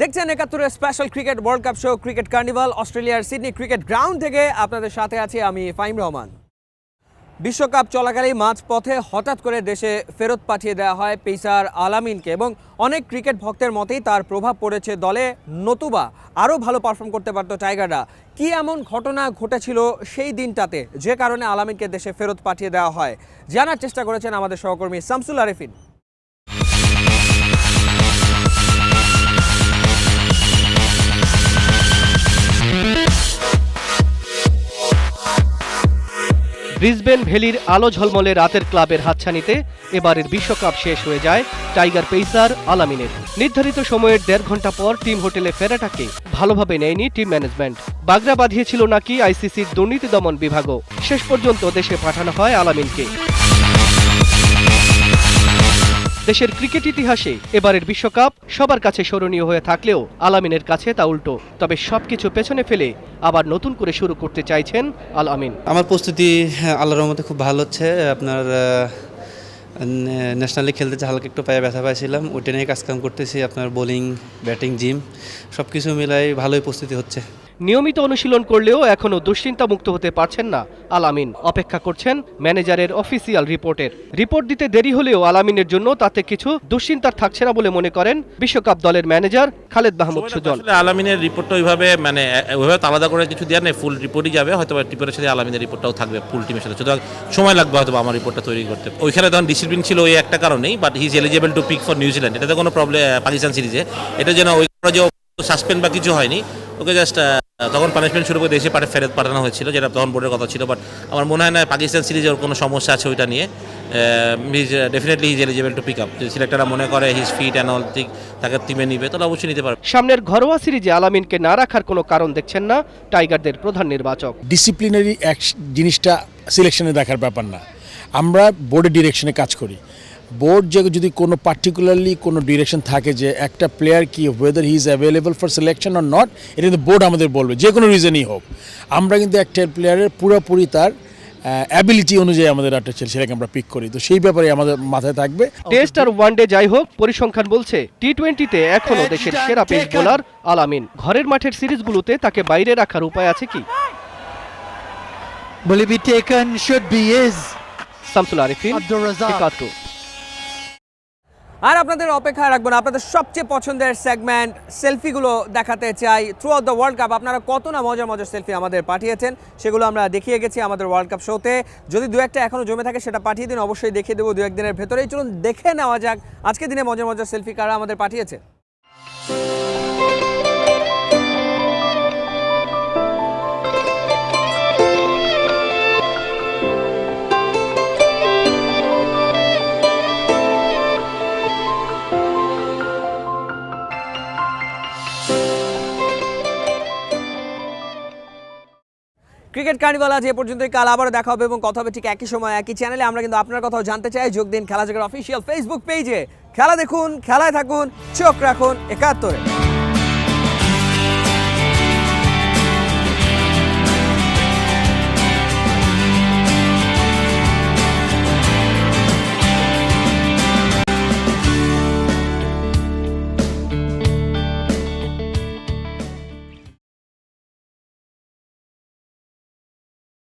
দেখছেন ৭১-এর special cricket world cup show cricket carnival অস্ট্রেলিয়ার সিডনি ক্রিকেট গ্রাউন্ড থেকে আপনাদের সাথে আছি আমি ফাহিম রহমান। বিশ্বকাপ চলাকালীন মাঝপথে হঠাৎ করে দেশে ফেরত পাঠিয়ে দেওয়া হয় পেসার আল-আমিনকে এবং অনেক ক্রিকেট ভক্তের মতেই তার প্রভাব পড়েছে দলে, নতুবা আরও ভালো পারফর্ম করতে পারত টাইগাররা। কি এমন ঘটনা ঘটেছিল সেই দিনটাতে যে কারণে আল-আমিনকে দেশে ফেরত পাঠিয়ে দেওয়া হয়, জানার চেষ্টা করেছেন আমাদের সহকর্মী শামসুল আরেফিন। ব্রিসবেন ভ্যালির আলো ঝলমলে রাতের ক্লাবের হাতছানিতে এবারের বিশ্বকাপ শেষ হয়ে যায় টাইগার পেসার আল-আমিনের। নির্ধারিত সময়ের ১.৫ ঘন্টা পর টিম হোটেলে ফেরাটাকে ভালোভাবে নেয়নি টিম ম্যানেজমেন্ট। বাগড়া বাঁধিয়েছিল নাকি আইসিসির দুর্নীতি দমন বিভাগও। শেষ পর্যন্ত দেশে পাঠানো হয় আল-আমিনকে। দেশের ক্রিকেট ইতিহাসে এবারের বিশ্বকাপ সবার কাছে স্মরণীয় হয়ে থাকলেও আল-আমিনের কাছে তা উল্টো। তবে সবকিছু পেছনে ফেলে আবার নতুন করে শুরু করতে চাইছেন আল-আমিন। আমার প্রস্তুতি আল্লাহর রহমতে খুব ভালো হচ্ছে। আপনার ন্যাশনালি খেলতে হালকা একটু পায়ে ব্যথা পাইছিলাম, ওইটা নিয়ে কাজকাম করতেছি। আপনার বোলিং, ব্যাটিং, জিম সব কিছু মিলাই ভালোই প্রস্তুতি হচ্ছে। নিয়মিত অনুশীলন করলেও এখনও দুশ্চিন্তা মুক্ত হতে পারছেন না আল-আমিন। অপেক্ষা করছেন ম্যানেজারের অফিসিয়াল রিপোর্টের। রিপোর্ট দিতে দেরি হলেও আল-আমিনের জন্য তাতে কিছু দুশ্চিন্তার থাকছে না বলে মনে করেন বিশ্বকাপ দলের ম্যানেজার খালেদ মাহমুদ সুজন। আল-আমিনের রিপোর্টটা ওইভাবে আলাদা করে কিছু দেওয়ার নেই, ফুল রিপোর্টই যাবে। হয়তো রিপোর্টের সাথে আল-আমিনের রিপোর্টটাও থাকবে ফুল টিমের সাথে। সুতরাং সময় লাগবে হয়তো আমার রিপোর্টটা তৈরি করতে। ওইখানে তখন ডিসিপ্লিন ছিল ওই একটা কারণেই, but he is eligible to pick for New Zealand. এটাতে কোনো প্রবলেম পাকিস্তান সিরিজে এটা যেন ওই যে সাসপেন্ড বা কিছু হয়নি, ওকে জাস্ট তখন পানিশমেন্ট শুরু করে দেশে ফেরত পাঠানো হয়েছিল, যেটা তখন বোর্ডের কথা ছিল। বাট আমার মনে হয় না পাকিস্তান সিরিজে ওর কোনো সমস্যা আছে ওইটা নিয়ে। Definitely he is eligible to pick up. যদি সিলেক্টররা মনে করে হিজ ফিট অ্যান্ড অল ঠিক তাকে টিমে নিবে, তাহলে অবশ্যই নিতে পারবে। সামনের ঘরোয়া সিরিজে আল-আমিনকে না রাখার কোনো কারণ দেখছেন না টাইগারদের প্রধান নির্বাচক। ডিসিপ্লিনারি জিনিসটা সিলেকশনে দেখার ব্যাপার না, আমরা বোর্ডের ডিরেকশনে কাজ করি। বোর্ড যদি কোনো পার্টিকুলারলি কোনো ডিরেকশন থাকে যে একটা প্লেয়ার কি whether he is available for selection or not, এটা কিন্তু বোর্ড আমাদের বলবে, যে কোনো রিজনই হোক। আমরা কিন্তু একটা প্লেয়ারের পুরোপুরি তার অ্যাবিলিটি অনুযায়ী আমাদের একটা ছেলে সেটাকে আমরা পিক করি, তো সেই ব্যাপারে আমাদের মাথায় থাকবে। টেস্ট আর ওয়ানডে যাই হোক, পরিসংখ্যান বলছে টি-20তে এখনও দেশের সেরা পেস বোলার আল-আমিন। ঘরের মাঠের সিরিজগুলোতে তাকে বাইরে রাখার উপায় আছে কি? Will it be taken? Should be is. Shamsul Arefin, ৭১। আর আপনাদের অপেক্ষায় রাখবো না, আপনাদের সবচেয়ে পছন্দের সেগমেন্ট সেলফিগুলো দেখাতে চাই। Through out the world cup আপনারা কত না মজার মজার সেলফি আমাদের পাঠিয়েছেন, সেগুলো আমরা দেখিয়ে গেছি আমাদের ওয়ার্ল্ড কাপ শোতে। যদি দু একটা এখনও জমে থাকে সেটা পাঠিয়ে দিন, অবশ্যই দেখিয়ে দেবো দু একদিনের ভেতরেই। চলুন দেখে নেওয়া যাক আজকে দিনে মজার মজার সেলফি কারা আমাদের পাঠিয়েছে। ক্রিকেট কার্নিভাল আজ এ পর্যন্তই। কাল আবারও দেখা হবে এবং কথা হবে ঠিক একই সময় একই চ্যানেলে। আমরা কিন্তু আপনার কথাও জানতে চাই, যোগ দিন খেলা জগতের অফিসিয়াল ফেসবুক পেজে। খেলা দেখুন, খেলায় থাকুন, চোখ রাখুন ৭১-এ।